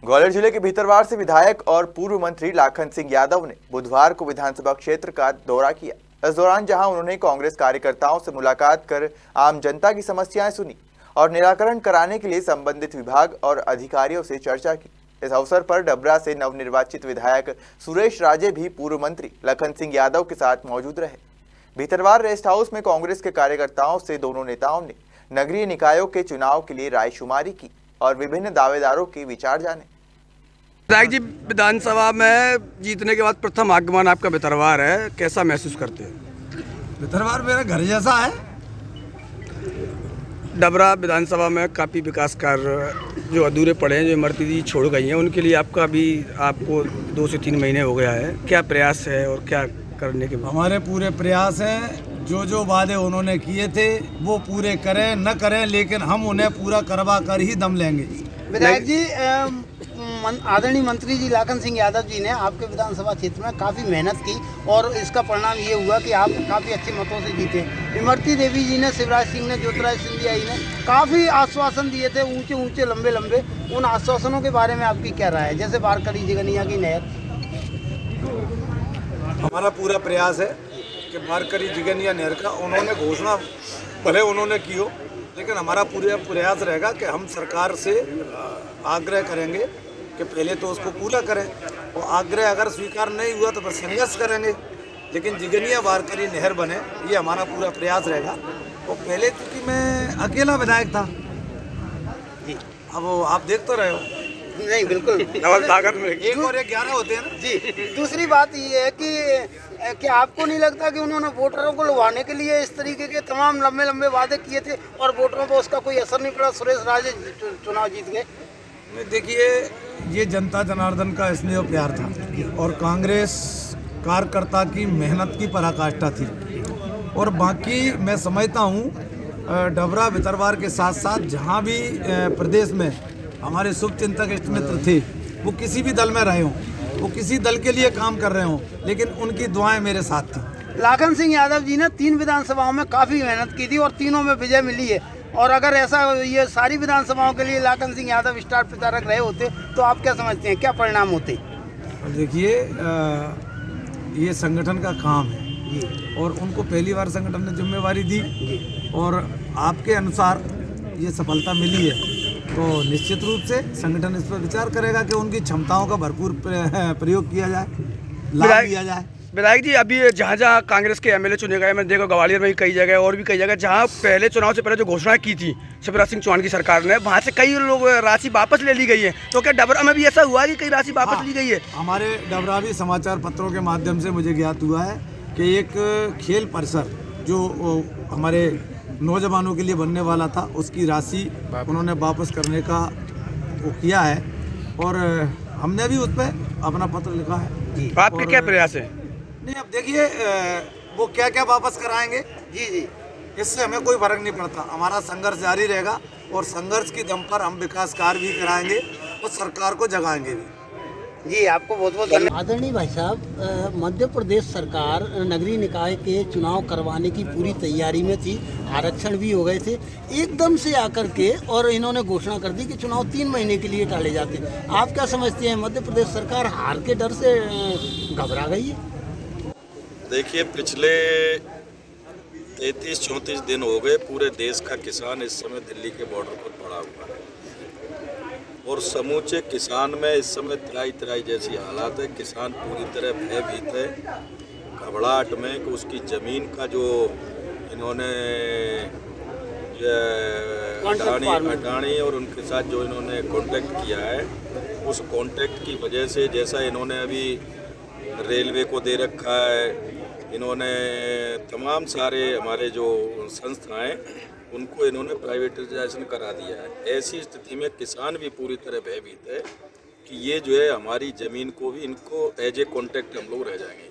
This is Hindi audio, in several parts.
ग्वालियर जिले के भीतरवार से विधायक और पूर्व मंत्री लाखन सिंह यादव ने बुधवार को विधानसभा क्षेत्र का दौरा किया। इस दौरान जहां उन्होंने कांग्रेस कार्यकर्ताओं से मुलाकात कर आम जनता की समस्याएं सुनी और निराकरण कराने के लिए संबंधित विभाग और अधिकारियों से चर्चा की। इस अवसर पर डबरा से नवनिर्वाचित विधायक सुरेश राजे भी पूर्व मंत्री लखन सिंह यादव के साथ मौजूद रहे। भीतरवार रेस्ट हाउस में कांग्रेस के कार्यकर्ताओं से दोनों नेताओं ने नगरीय निकायों के चुनाव के लिए रायशुमारी की और विभिन्न दावेदारों के विचार जाने। विधायक जी, विधानसभा में जीतने के बाद प्रथम आगमन आपका भीतरवार है, कैसा महसूस करते हैं? भीतरवार मेरा घर जैसा है। डबरा विधानसभा में काफ़ी विकास कार्य जो अधूरे पड़े हैं, जो इमरती जी छोड़ गई हैं, उनके लिए आपको 2 से 3 महीने हो गया है। क्या प्रयास है और क्या करने के? हमारे पूरे प्रयास हैं, जो वादे उन्होंने किए थे वो पूरे करें न करें, लेकिन हम उन्हें पूरा करवा कर ही दम लेंगे। विधायक जी, आदरणीय मंत्री जी लाखन सिंह यादव जी ने आपके विधानसभा क्षेत्र में काफ़ी मेहनत की और इसका परिणाम ये हुआ कि आप काफ़ी अच्छे मतों से जीते। इमरती देवी जी ने, शिवराज सिंह ने, ज्योतिराज सिंधिया जी ने काफ़ी आश्वासन दिए थे, ऊंचे ऊंचे लंबे लंबे। उन आश्वासनों के बारे में आपकी क्या राय है? जैसे बारकरी जिगनिया की नहर। हमारा पूरा प्रयास है कि बारकरी जिगनिया नहर का उन्होंने घोषणा भले उन्होंने की हो, लेकिन हमारा पूरा प्रयास रहेगा कि हम सरकार से आग्रह करेंगे कि पहले तो उसको पूरा करें, और आग्रह अगर स्वीकार नहीं हुआ तो फिर संघर्ष करेंगे, लेकिन जिगनिया बारकरी नहर बने, ये हमारा पूरा प्रयास रहेगा। और पहले चूँकि मैं अकेला विधायक था, अब आप देख तो रहे हो। नहीं, बिल्कुल। 1 और 1 11 होते हैं ना जी। दूसरी बात ये है कि आपको नहीं लगता कि उन्होंने वोटरों को लुभाने के लिए इस तरीके के तमाम लंबे लंबे वादे किए थे और वोटरों पर उसका कोई असर नहीं पड़ा? सुरेश राजे चुनाव जीत गए। देखिए, ये जनता जनार्दन का स्नेह प्यार था और कांग्रेस कार्यकर्ता की मेहनत की पराकाष्ठा थी। और बाकी मैं समझता हूँ डबरा भीतरवार के साथ साथ जहाँ भी प्रदेश में हमारे शुभचिंतक इष्ट मित्र थे, वो किसी भी दल में रहे हों, वो किसी दल के लिए काम कर रहे हों, लेकिन उनकी दुआएं मेरे साथ थी। लाखन सिंह यादव जी ने 3 विधानसभाओं में काफ़ी मेहनत की थी और तीनों में विजय मिली है। और अगर ऐसा ये सारी विधानसभाओं के लिए लाखन सिंह यादव स्टार प्रचारक रहे होते तो आप क्या समझते हैं, क्या परिणाम होते? देखिए, ये संगठन का काम है और उनको पहली बार संगठन ने जिम्मेवारी दी और आपके अनुसार ये सफलता मिली है, तो निश्चित रूप से संगठन इस पर विचार करेगा कि उनकी क्षमताओं का भरपूर प्रयोग किया जाए, लाभ लिया जाए। विधायक जी, अभी जहाँ जहाँ कांग्रेस के एमएलए चुने गए, मैंने देखा ग्वालियर में भी कई जगह और भी कई जगह जहाँ पहले चुनाव से पहले जो घोषणा की थी शिवराज सिंह चौहान की सरकार ने, वहाँ से कई लोग राशि वापस ले ली गई है। तो क्या डबरा में भी ऐसा हुआ कि कई राशि वापस ली गई है? हमारे डबरावी समाचार पत्रों के माध्यम से मुझे ज्ञात हुआ है कि एक खेल परिसर जो हमारे नौजवानों के लिए बनने वाला था, उसकी राशि उन्होंने वापस करने का वो किया है और हमने भी उस पर अपना पत्र लिखा है। आपके क्या प्रयास है? नहीं, अब देखिए, वो क्या क्या वापस कराएंगे, जी, इससे हमें कोई फर्क नहीं पड़ता। हमारा संघर्ष जारी रहेगा और संघर्ष की दम पर हम विकास कार्य भी कराएंगे और सरकार को जगाएंगे भी। जी, आपको बहुत बहुत धन्यवाद। आदरणीय भाई साहब, मध्य प्रदेश सरकार नगरीय निकाय के चुनाव करवाने की पूरी तैयारी में थी, आरक्षण भी हो गए थे, एकदम से आकर के और इन्होंने घोषणा कर दी कि चुनाव 3 महीने के लिए टाले जाते हैं। आप क्या समझते हैं, मध्य प्रदेश सरकार हार के डर से घबरा गई है? देखिए, पिछले 33-34 दिन हो गए पूरे देश का किसान इस समय दिल्ली के बॉर्डर पर पड़ा हुआ है और समूचे किसान में इस समय तराई जैसी हालात है। किसान पूरी तरह भयभीत है, घबराहट में कि उसकी ज़मीन का जो इन्होंने अडानी और उनके साथ जो इन्होंने कॉन्ट्रैक्ट किया है, उस कॉन्ट्रैक्ट की वजह से, जैसा इन्होंने अभी रेलवे को दे रखा है, इन्होंने तमाम सारे हमारे जो संस्थाएं उनको इन्होंने प्राइवेटाइजेशन करा दिया है। ऐसी स्थिति में किसान भी पूरी तरह भयभीत है कि ये जो है हमारी ज़मीन को भी इनको एज ए कॉन्ट्रैक्ट हम लोग रह जाएंगे,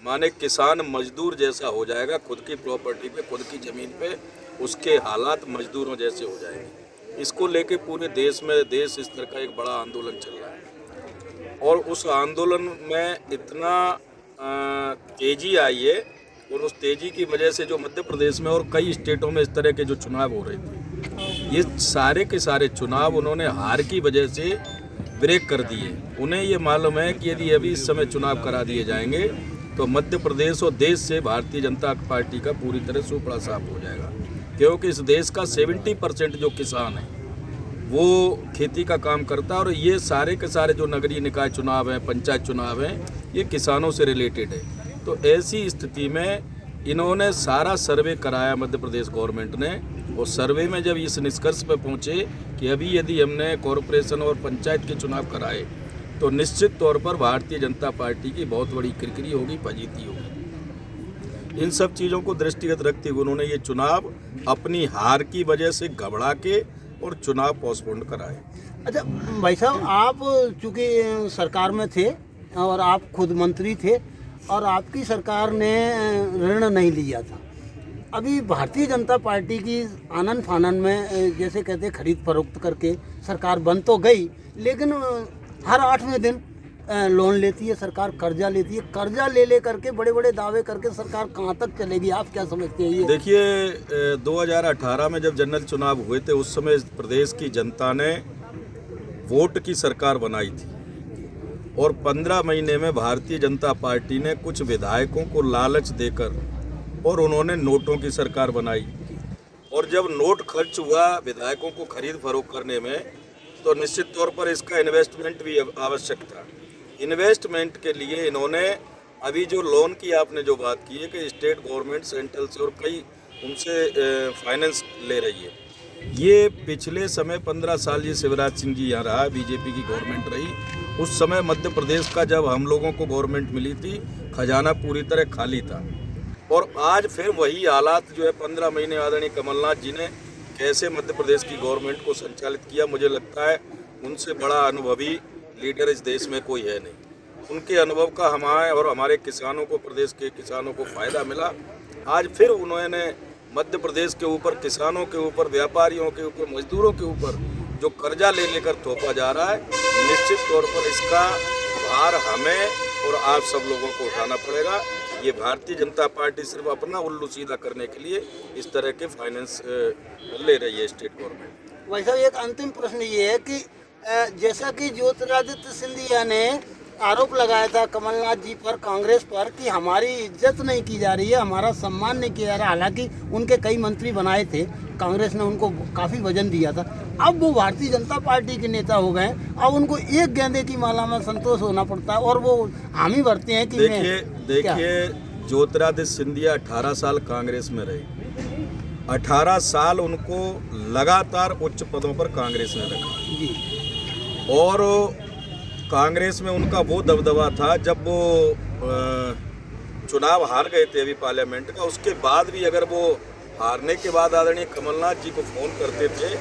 माने किसान मजदूर जैसा हो जाएगा, खुद की प्रॉपर्टी पे, खुद की ज़मीन पे उसके हालात मजदूरों जैसे हो जाएंगे। इसको लेके पूरे देश इस तरह का एक बड़ा आंदोलन चल रहा है और उस आंदोलन में इतना तेज़ी आई है और उस तेज़ी की वजह से जो मध्य प्रदेश में और कई स्टेटों में इस तरह के जो चुनाव हो रहे थे, ये सारे के सारे चुनाव उन्होंने हार की वजह से ब्रेक कर दिए। उन्हें ये मालूम है कि यदि अभी इस समय चुनाव करा दिए जाएंगे तो मध्य प्रदेश और देश से भारतीय जनता पार्टी का पूरी तरह सुपड़ा साफ हो जाएगा, क्योंकि इस देश का 70% जो किसान है वो खेती का काम करता है और ये सारे के सारे जो नगरीय निकाय चुनाव हैं, पंचायत चुनाव हैं, ये किसानों से रिलेटेड है। तो ऐसी स्थिति में इन्होंने सारा सर्वे कराया मध्य प्रदेश गवर्नमेंट ने, और सर्वे में जब इस निष्कर्ष पर पहुँचे कि अभी यदि हमने कॉरपोरेशन और पंचायत के चुनाव कराए तो निश्चित तौर पर भारतीय जनता पार्टी की बहुत बड़ी किरकिरी होगी, फजीती होगी। इन सब चीज़ों को दृष्टिगत रखते हुए उन्होंने ये चुनाव अपनी हार की वजह से घबरा के और चुनाव पोस्टपोन कराए। अच्छा भाई साहब, आप चूँकि सरकार में थे और आप खुद मंत्री थे और आपकी सरकार ने ऋण नहीं लिया था। अभी भारतीय जनता पार्टी की आनन फानन में जैसे कहते खरीद फरोख्त करके सरकार बन तो गई, लेकिन हर 8वें दिन लोन लेती है सरकार, कर्जा लेती है। कर्जा ले करके बड़े बड़े दावे करके सरकार कहाँ तक चलेगी, आप क्या समझते हैं? ये देखिए, 2018 में जब जनरल चुनाव हुए थे उस समय प्रदेश की जनता ने वोट की सरकार बनाई थी और 15 महीने में भारतीय जनता पार्टी ने कुछ विधायकों को लालच देकर और उन्होंने नोटों की सरकार बनाई। और जब नोट खर्च हुआ विधायकों को खरीद फरोख्त करने में, तो निश्चित तौर पर इसका इन्वेस्टमेंट भी आवश्यक था। इन्वेस्टमेंट के लिए इन्होंने अभी जो लोन की आपने जो बात की है कि स्टेट गवर्नमेंट सेंट्रल से और कई उनसे फाइनेंस ले रही है, ये पिछले समय 15 साल ये शिवराज सिंह जी यहाँ रहा, बीजेपी की गवर्नमेंट रही। उस समय मध्य प्रदेश का जब हम लोगों को गवर्नमेंट मिली थी, खजाना पूरी तरह खाली था। और आज फिर वही हालात जो है 15 महीने आदरणीय कमलनाथ जी ने कैसे मध्य प्रदेश की गवर्नमेंट को संचालित किया, मुझे लगता है उनसे बड़ा अनुभवी लीडर इस देश में कोई है नहीं। उनके अनुभव का हमारे और हमारे किसानों को, प्रदेश के किसानों को फ़ायदा मिला। आज फिर उन्होंने मध्य प्रदेश के ऊपर, किसानों के ऊपर, व्यापारियों के ऊपर, मजदूरों के ऊपर जो कर्जा ले लेकर थोपा जा रहा है, निश्चित तौर पर इसका भार हमें और आप सब लोगों को उठाना पड़ेगा। ये भारतीय जनता पार्टी सिर्फ अपना उल्लू सीधा करने के लिए इस तरह के फाइनेंस ले रही है स्टेट गवर्नमेंट। वैसा एक अंतिम प्रश्न ये है कि जैसा कि ज्योतिरादित्य सिंधिया ने आरोप लगाया था कमलनाथ जी पर, कांग्रेस पर, कि हमारी इज्जत नहीं की जा रही है, हमारा सम्मान नहीं किया जा रहा। हालांकि उनके कई मंत्री बनाए थे, कांग्रेस ने उनको काफ़ी वजन दिया था। अब वो भारतीय जनता पार्टी के नेता हो गए, अब उनको एक गेंदे की माला में संतोष होना पड़ता है और वो हामी भरते हैं कि देखिए ज्योतिरादित्य सिंधिया 18 साल कांग्रेस में रहे। 18 साल उनको लगातार उच्च पदों पर कांग्रेस ने रखा जी। और कांग्रेस में उनका वो दबदबा था। जब वो चुनाव हार गए थे अभी पार्लियामेंट का, उसके बाद भी अगर वो हारने के बाद आदरणीय कमलनाथ जी को फ़ोन करते थे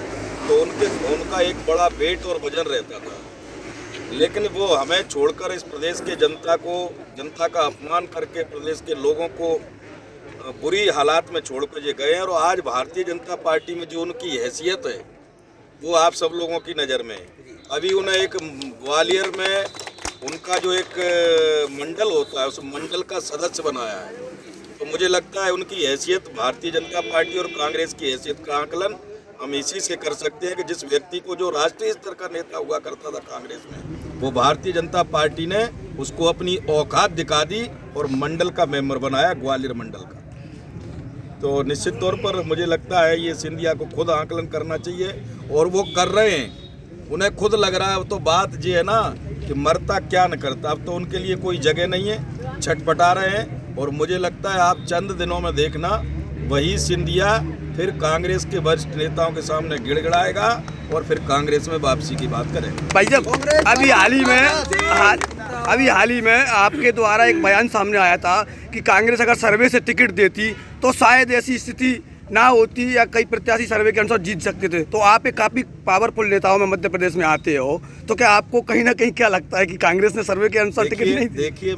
तो उनके फ़ोन का एक बड़ा वेट और वजन रहता था। लेकिन वो हमें छोड़कर इस प्रदेश के जनता का अपमान करके प्रदेश के लोगों को बुरी हालात में छोड़ कर ये गए हैं। और आज भारतीय जनता पार्टी में जो उनकी हैसियत है वो आप सब लोगों की नज़र में है। अभी उन्हें एक ग्वालियर में उनका जो एक मंडल होता है, उस मंडल का सदस्य बनाया है। तो मुझे लगता है उनकी हैसियत, भारतीय जनता पार्टी और कांग्रेस की हैसियत का आकलन हम इसी से कर सकते हैं कि जिस व्यक्ति को जो राष्ट्रीय स्तर का नेता हुआ करता था कांग्रेस में, वो भारतीय जनता पार्टी ने उसको अपनी औकात दिखा दी और मंडल का मेंबर बनाया, ग्वालियर मंडल का। तो निश्चित तौर पर मुझे लगता है ये सिंधिया को खुद आकलन करना चाहिए और वो कर रहे हैं। उन्हें खुद लग रहा है, अब तो बात ये है ना कि मरता क्या न करता, अब तो उनके लिए कोई जगह नहीं है, छटपटा रहे हैं। और मुझे लगता है आप चंद दिनों में देखना वही सिंधिया फिर कांग्रेस के वरिष्ठ नेताओं के सामने गिड़गिड़ाएगा और फिर कांग्रेस में वापसी की बात करेंगे। भाई जब अभी हाल ही में आपके द्वारा एक बयान सामने आया था कि कांग्रेस अगर सर्वे से टिकट देती तो शायद ऐसी स्थिति ना होती या कई प्रत्याशी सर्वे के अनुसार जीत सकते थे। तो आप एक काफ़ी पावरफुल नेताओं में मध्य प्रदेश में आते हो, तो क्या आपको कहीं ना कहीं क्या लगता है कि कांग्रेस ने सर्वे के अनुसार टिकट नहीं दी? देखिए,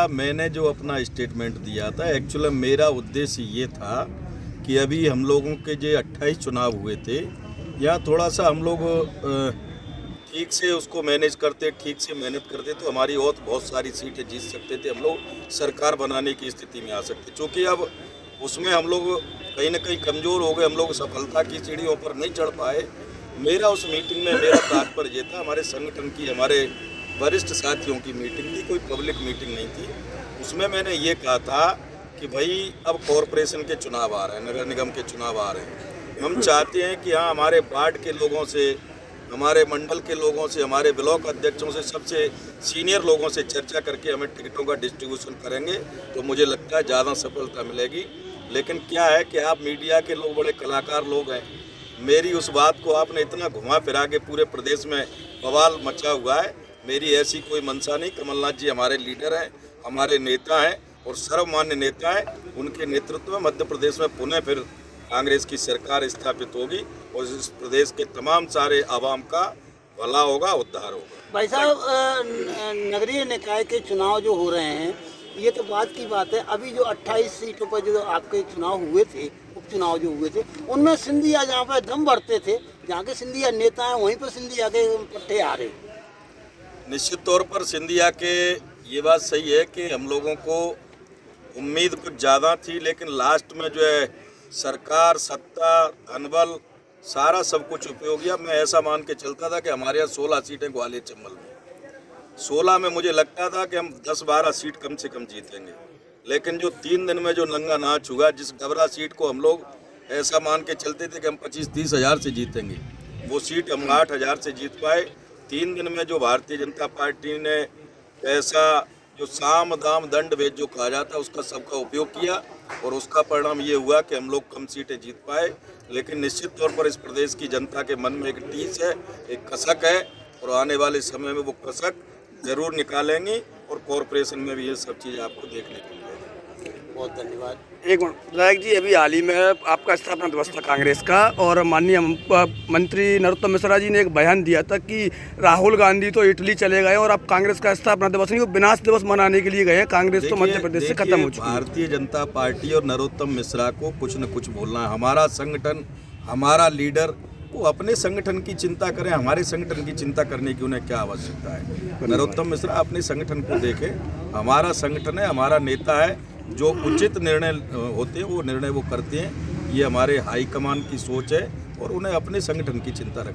मैंने जो अपना स्टेटमेंट दिया था, एक्चुअली मेरा उद्देश्य ये था कि अभी हम लोगों के जो 28 चुनाव हुए थे, यहाँ थोड़ा सा हम लोग ठीक से उसको मैनेज करते, ठीक से मेहनत करते तो हमारी और बहुत सारी सीटें जीत सकते थे, हम लोग सरकार बनाने की स्थिति में आ सकते। चूँकि अब उसमें हम लोग कहीं ना कहीं कमज़ोर हो गए, हम लोग सफलता की सीढ़ियों पर नहीं चढ़ पाए, मेरा उस मीटिंग में मेरा तात्पर्य ये था, हमारे संगठन की, हमारे वरिष्ठ साथियों की मीटिंग थी, कोई पब्लिक मीटिंग नहीं थी। उसमें मैंने ये कहा था कि भाई अब कॉरपोरेशन के चुनाव आ रहे हैं, नगर निगम के चुनाव आ रहे हैं। हम चाहते हैं कि हाँ, हमारे वार्ड के लोगों से, हमारे मंडल के लोगों से, हमारे ब्लॉक अध्यक्षों से, सबसे सीनियर लोगों से चर्चा करके हमें टिकटों का डिस्ट्रीब्यूशन करेंगे तो मुझे लगता है ज़्यादा सफलता मिलेगी। लेकिन क्या है कि आप मीडिया के लोग बड़े कलाकार लोग हैं, मेरी उस बात को आपने इतना घुमा फिरा के पूरे प्रदेश में बवाल मचा हुआ है। मेरी ऐसी कोई मंशा नहीं। कमलनाथ जी हमारे लीडर हैं, हमारे नेता हैं और सर्वमान्य नेता हैं। उनके नेतृत्व में मध्य प्रदेश में पुनः फिर कांग्रेस की सरकार स्थापित होगी और इस प्रदेश के तमाम सारे आवाम का भला होगा, उद्धार होगा। भाई साहब, नगरीय निकाय के चुनाव जो हो रहे हैं, ये तो बात की बात है। अभी जो 28 सीटों पर जो आपके चुनाव हुए थे, उपचुनाव जो हुए थे, उनमें सिंधिया जहाँ पर दम भरते थे, जहाँ के सिंधिया नेता हैं, वहीं पर सिंधिया के पट्टे आ रहे। निश्चित तौर पर सिंधिया के ये बात सही है कि हम लोगों को उम्मीद कुछ ज़्यादा थी, लेकिन लास्ट में जो है सरकार, सत्ता, धनबल, सारा सब कुछ उपयोग किया। मैं ऐसा मान के चलता था कि हमारे यहाँ 16 सीटें ग्वालियर चंबल में, 16 में मुझे लगता था कि हम 10-12 सीट कम से कम जीतेंगे। लेकिन जो 3 दिन में जो नंगा नाच हुआ, जिस डबरा सीट को हम लोग ऐसा मान के चलते थे कि हम 25-30 हज़ार से जीतेंगे, वो सीट हम 8 हज़ार से जीत पाए। 3 दिन में जो भारतीय जनता पार्टी ने ऐसा जो साम दाम दंड भेद जो कहा जाता है, उसका सबका उपयोग किया और उसका परिणाम ये हुआ कि हम लोग कम सीटें जीत पाए। लेकिन निश्चित तौर पर इस प्रदेश की जनता के मन में एक टीस है, एक कसक है और आने वाले समय में वो कसक जरूर निकालेंगी और कॉरपोरेशन में भी ये सब चीज़ आपको देखने को मिलेगी। बहुत धन्यवाद। एक मिनट विधायक जी, अभी हाल ही में आपका स्थापना दिवस था कांग्रेस का और माननीय मंत्री नरोत्तम मिश्रा जी ने एक बयान दिया था कि राहुल गांधी तो इटली चले गए और अब कांग्रेस का स्थापना दिवस नहीं, वो विनाश दिवस मनाने के लिए गए हैं। कांग्रेस तो मध्य प्रदेश से खत्म हो चुकी है। भारतीय जनता पार्टी और नरोत्तम मिश्रा को कुछ न कुछ बोलना है। हमारा संगठन, हमारा लीडर, वो अपने संगठन की चिंता करें, हमारे संगठन की चिंता करने की उन्हें क्या आवश्यकता है। नरोत्तम मिश्रा अपने संगठन को देखें, हमारा संगठन है, हमारा नेता है, जो उचित निर्णय होते हैं वो निर्णय वो करते हैं। ये हमारे हाईकमान की सोच है और उन्हें अपने संगठन की चिंता रखनी